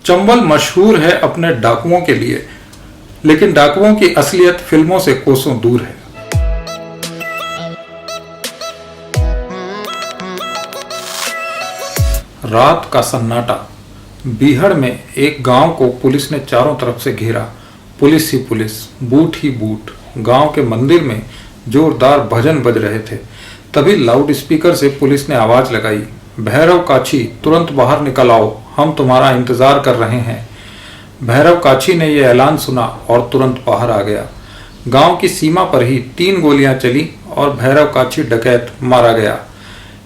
चंबल मशहूर है अपने डाकुओं के लिए, लेकिन डाकुओं की असलियत फिल्मों से कोसों दूर है। रात का सन्नाटा। बीहड़ में एक गांव को पुलिस ने चारों तरफ से घेरा। पुलिस ही पुलिस, बूट ही बूट। गांव के मंदिर में जोरदार भजन बज रहे थे। तभी लाउड स्पीकर से पुलिस ने आवाज लगाई, भैरव काछी तुरंत बाहर निकल आओ, हम तुम्हारा इंतजार कर रहे हैं। भैरव काछी ने यह ऐलान सुना और तुरंत बाहर आ गया। गांव की सीमा पर ही 3 गोलियां चली और भैरव काछी डकैत मारा गया।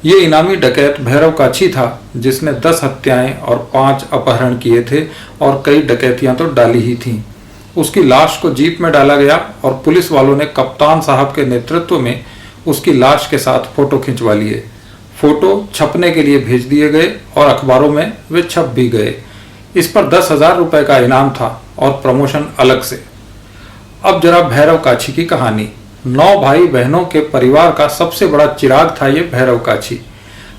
ये इनामी डकैत भैरव काछी था, जिसने 10 हत्याएं और 5 अपहरण किए थे और कई डकैतियां तो डाली ही थीं। उसकी लाश को जीप में डाला गया और पुलिस वालों ने कप्तान साहब के नेतृत्व में उसकी लाश के साथ फोटो खिंचवा लिए। फोटो छपने के लिए भेज दिए गए और अखबारों में वे छप भी गए। इस पर 10,000 रुपए का इनाम था और प्रमोशन अलग से। अब जरा भैरव काछी की कहानी। 9 भाई बहनों के परिवार का सबसे बड़ा चिराग था ये भैरव काछी।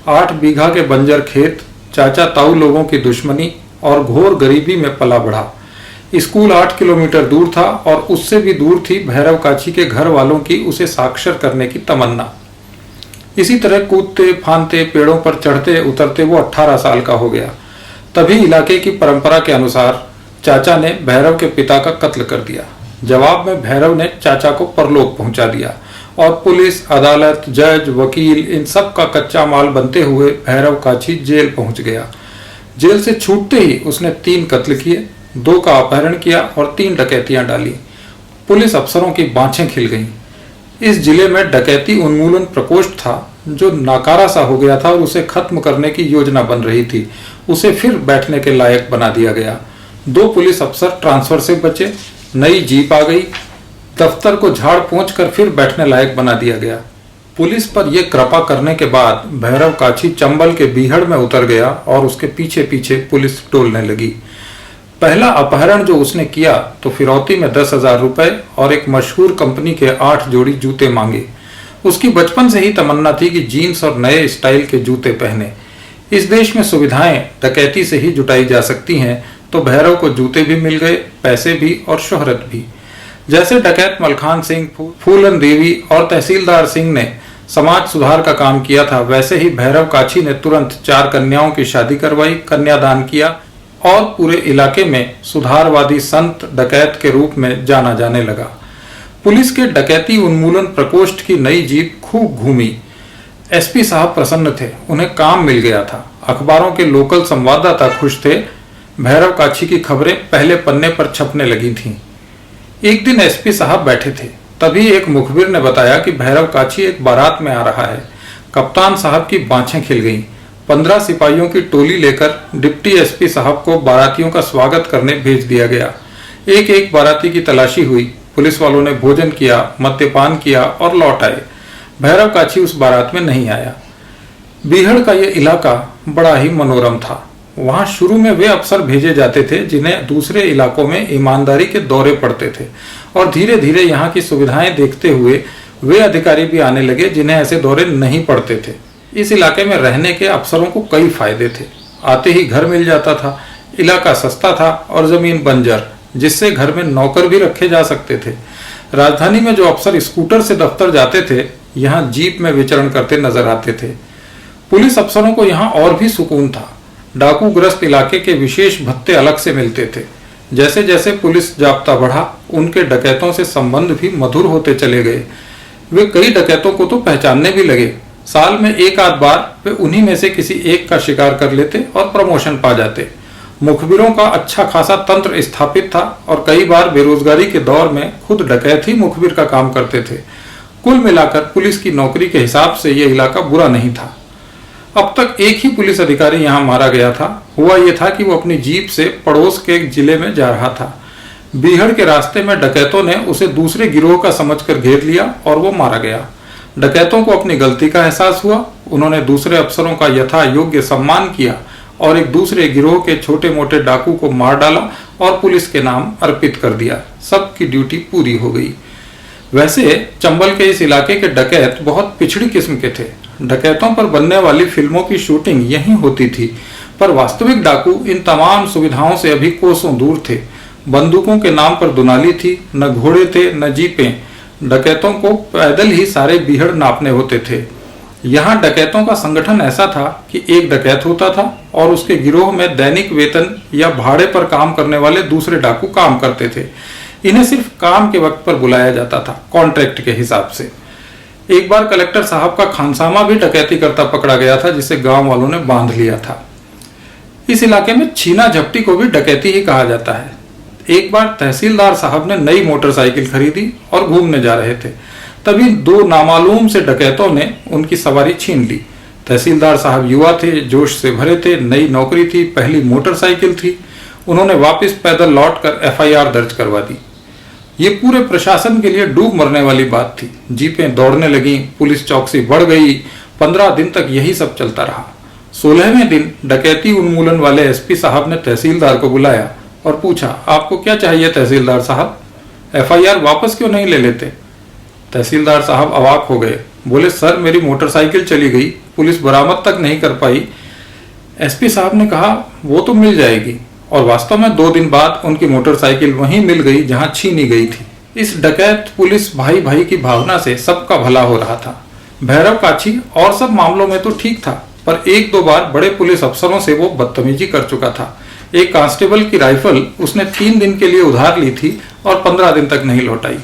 8 बीघा के बंजर खेत, चाचा ताऊ लोगों की दुश्मनी और घोर गरीबी में पला बढ़ा। स्कूल 8 किलोमीटर दूर था और उससे भी दूर थी भैरव काछी के घर वालों की उसे साक्षर करने की तमन्ना। इसी तरह कूदते फांदते पेड़ों पर चढ़ते उतरते वो 18 साल का हो गया। तभी इलाके की परंपरा के अनुसार चाचा ने भैरव के पिता का कत्ल कर दिया। जवाब में भैरव ने चाचा को परलोक पहुंचा दिया और पुलिस, अदालत, जज, वकील इन सब का कच्चा माल बनते हुए भैरव काछी जेल पहुंच गया। जेल से छूटते ही उसने 3 कत्ल किए, 2 का अपहरण किया और 3 डकैतियां डाली। पुलिस अफसरों की बाँछें खिल गईं। इस जिले में डकैती उन्मूलन प्रकोष्ठ था जो नाकारा सा हो गया था और उसे खत्म करने की योजना बन रही थी। उसे फिर बैठने के लायक बना दिया गया। 2 पुलिस अफसर ट्रांसफर से बचे, नई जीप आ गई, दफ्तर को झाड़ पोंछ कर फिर बैठने लायक बना दिया गया। पुलिस पर यह कृपा करने के बाद भैरव काछी चंबल के बीहड़ में उतर गया और उसके पीछे पीछे पुलिस टोलने लगी। पहला अपहरण जो उसने किया तो फिरौती में 10,000 रुपए और एक मशहूर कंपनी के 8 जोड़ी जूते मांगे। उसकी बचपन से ही तमन्ना थी कि जीन्स और नए स्टाइल के जूते पहने। इस देश में सुविधाएं डकैती से ही जुटाई जा सकती हैं, तो भैरव को जूते भी मिल गए, पैसे भी और शोहरत भी। जैसे डकैत मलखान सिंह, फूलन देवी और तहसीलदार सिंह ने समाज सुधार का काम किया था, वैसे ही भैरव काछी ने तुरंत 4 कन्याओं की शादी करवाई, कन्यादान किया और पूरे इलाके में सुधारवादी संत डकैत के रूप में जाना जाने लगा। पुलिस के डकैती उन्मूलन प्रकोष्ठ की नई जीप खूब घूमी। एसपी साहब प्रसन्न थे, उन्हें काम मिल गया था। अखबारों के लोकल संवाददाता खुश थे। भैरव काछी की खबरें पहले पन्ने पर छपने लगी थीं। एक दिन एसपी साहब बैठे थे, तभी एक मुखबिर ने बताया कि भैरव काछी एक बारात में आ रहा है। कप्तान साहब की बाँछें खिल गईं। 15 सिपाहियों की टोली लेकर डिप्टी एसपी साहब को बारातियों का स्वागत करने भेज दिया गया। एक एक बाराती की तलाशी हुई। पुलिस वालों ने भोजन किया, मद्यपान किया और लौट आए। भैरव काछी उस बारात में नहीं आया। बीहड़ का यह इलाका बड़ा ही मनोरम था। वहां शुरू में वे अफसर भेजे जाते थे जिन्हें दूसरे इलाकों में ईमानदारी के दौरे पड़ते थे, और धीरे धीरे यहाँ की सुविधाएं देखते हुए वे अधिकारी भी आने लगे जिन्हें ऐसे दौरे नहीं पड़ते थे। इस इलाके में रहने के अफसरों को कई फायदे थे। आते ही घर मिल जाता था, इलाका सस्ता था और जमीन बंजर, जिससे घर में नौकर भी रखे जा सकते थे। राजधानी में जो अफसर स्कूटर से दफ्तर जाते थे, यहाँ जीप में विचरण करते नजर आते थे। पुलिस अफसरों को यहाँ और भी सुकून था। डाकू ग्रस्त इलाके के विशेष भत्ते अलग से मिलते थे। जैसे जैसे पुलिस जाब्ता बढ़ा, उनके डकैतों से संबंध भी मधुर होते चले गए। वे कई डकैतों को तो पहचानने भी लगे। साल में एक आध बार वे उन्हीं में से किसी एक का शिकार कर लेते और प्रमोशन पा जाते। मुखबिरों का अच्छा खासा तंत्र स्थापित था और कई बार बेरोजगारी के दौर में खुद डकैत ही मुखबिर का काम करते थे। कुल मिलाकर पुलिस की नौकरी के हिसाब से यह इलाका बुरा नहीं था। अब तक एक ही पुलिस अधिकारी यहाँ मारा गया था। हुआ यह था कि वो अपनी जीप से पड़ोस के एक जिले में जा रहा था। बीहड़ के रास्ते में डकैतों ने उसे दूसरे गिरोह का समझकर घेर लिया और वो मारा गया। डकैतों को अपनी गलती का एहसास हुआ। उन्होंने दूसरे अफसरों का यथा योग्य सम्मान किया और एक दूसरे गिरोह के छोटे मोटे डाकू को मार डाला और पुलिस के नाम अर्पित कर दिया। सबकी ड्यूटी पूरी हो गई। वैसे चंबल के इस इलाके के डकैत बहुत पिछड़ी किस्म के थे। डकैतों पर बनने वाली फिल्मों की शूटिंग यहीं होती थी। पर वास्तविक डाकू इन तमाम सुविधाओं से अभी कोसों दूर थे। बंदूकों के नाम पर दुनाली थी, न घोड़े थे न जीपें। डकैतों को पैदल ही सारे बीहड़ नापने होते थे। यहाँ डकैतों का संगठन ऐसा था कि एक डकैत होता था और उसके गिरोह में दैनिक वेतन या भाड़े पर काम करने वाले दूसरे डाकू काम करते थे। इन्हें सिर्फ काम के वक्त पर बुलाया जाता था, कॉन्ट्रैक्ट के हिसाब से। एक बार कलेक्टर साहब का खानसामा भी डकैती करता पकड़ा गया था, जिसे गांव वालों ने बांध लिया था। इस इलाके में छीना झपटी को भी डकैती ही कहा जाता है। एक बार तहसीलदार साहब ने नई मोटरसाइकिल खरीदी और घूमने जा रहे थे, तभी दो नामालूम से डकैतों ने उनकी सवारी छीन ली। तहसीलदार साहब युवा थे, जोश से भरे थे, नई नौकरी थी, पहली मोटरसाइकिल थी। उन्होंने वापस पैदल लौटकर एफआईआर दर्ज करवा दी। ये पूरे प्रशासन के लिए डूब मरने वाली बात थी। जीपें दौड़ने लगी, पुलिस चौकसी बढ़ गई। 15 दिन तक यही सब चलता रहा। 16वें दिन डकैती उन्मूलन वाले एसपी साहब ने तहसीलदार को बुलाया और पूछा, आपको क्या चाहिए तहसीलदार साहब? एफआईआर वापस क्यों नहीं ले लेते? तहसीलदार साहब अवाक हो गए। बोले, सर मेरी मोटरसाइकिल चली गई, पुलिस बरामद तक नहीं कर पाई। एसपी साहब ने कहा, वो तो मिल जाएगी। और वास्तव में 2 दिन बाद उनकी मोटरसाइकिल वहीं मिल गई जहां छीनी गई थी। इस डकैत पुलिस भाई भाई की भावना से सबका भला हो रहा था। भैरव काछी और सब मामलों में तो ठीक था, पर 1-2 बार बड़े पुलिस अफसरों से वो बदतमीजी कर चुका था। एक कांस्टेबल की राइफल उसने 3 दिन के लिए उधार ली थी और 15 दिन तक नहीं लौटाई,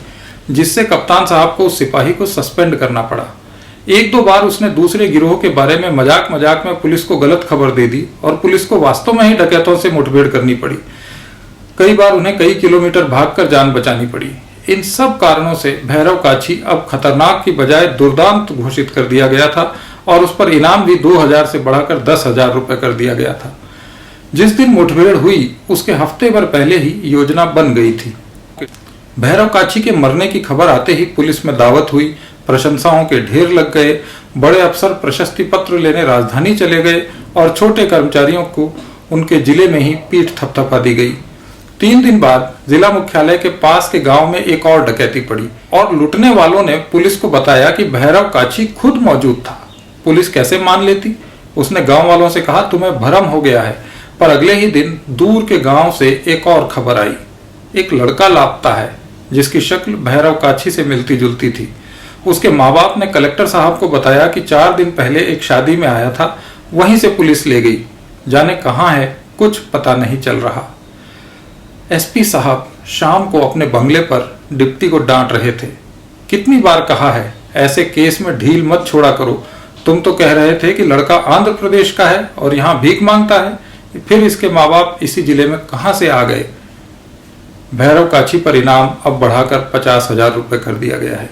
जिससे कप्तान साहब को उस सिपाही को सस्पेंड करना पड़ा। 1-2 बार उसने दूसरे गिरोह के बारे में मजाक मजाक में पुलिस को गलत खबर दे दी और पुलिस को वास्तव में ही डकैतों से मुठभेड़ करनी पड़ी। कई बार उन्हें कई किलोमीटर भागकर जान बचानी पड़ी। इन सब कारणों से भैरव काछी अब खतरनाक की बजाय दुर्दांत घोषित कर दिया गया था और उस पर इनाम भी 2000 से बढ़ाकर 10,000 रुपए कर दिया गया था। जिस दिन मुठभेड़ हुई उसके हफ्ते भर पहले ही योजना बन गई थी। भैरव काछी के मरने की खबर आते ही पुलिस में दावत हुई, प्रशंसाओं के ढेर लग गए। बड़े अफसर प्रशस्ति पत्र लेने राजधानी चले गए और छोटे कर्मचारियों को उनके जिले में ही पीठ थपथपा दी गई। 3 दिन बाद जिला मुख्यालय के पास के गांव में एक और डकैती पड़ी और लुटने वालों ने पुलिस को बताया कि भैरव काछी खुद मौजूद था। पुलिस कैसे मान लेती? उसने गांव वालों से कहा, तुम्हें भ्रम हो गया है। पर अगले ही दिन दूर के गांव से एक और खबर आई। एक लड़का लापता है जिसकी शक्ल भैरव काछी से मिलती जुलती थी। उसके माँ बाप ने कलेक्टर साहब को बताया कि 4 दिन पहले एक शादी में आया था, वहीं से पुलिस ले गई। जाने कहाँ है, कुछ पता नहीं चल रहा। एसपी साहब शाम को अपने बंगले पर डिप्टी को डांट रहे थे। कितनी बार कहा है, ऐसे केस में ढील मत छोड़ा करो। तुम तो कह रहे थे कि लड़का आंध्र प्रदेश का है और यहाँ भीख मांगता है, फिर इसके माँ बाप इसी जिले में कहाँ से आ गए? भैरव काछी पर इनाम अब बढ़ाकर 50,000 रुपए कर दिया गया है।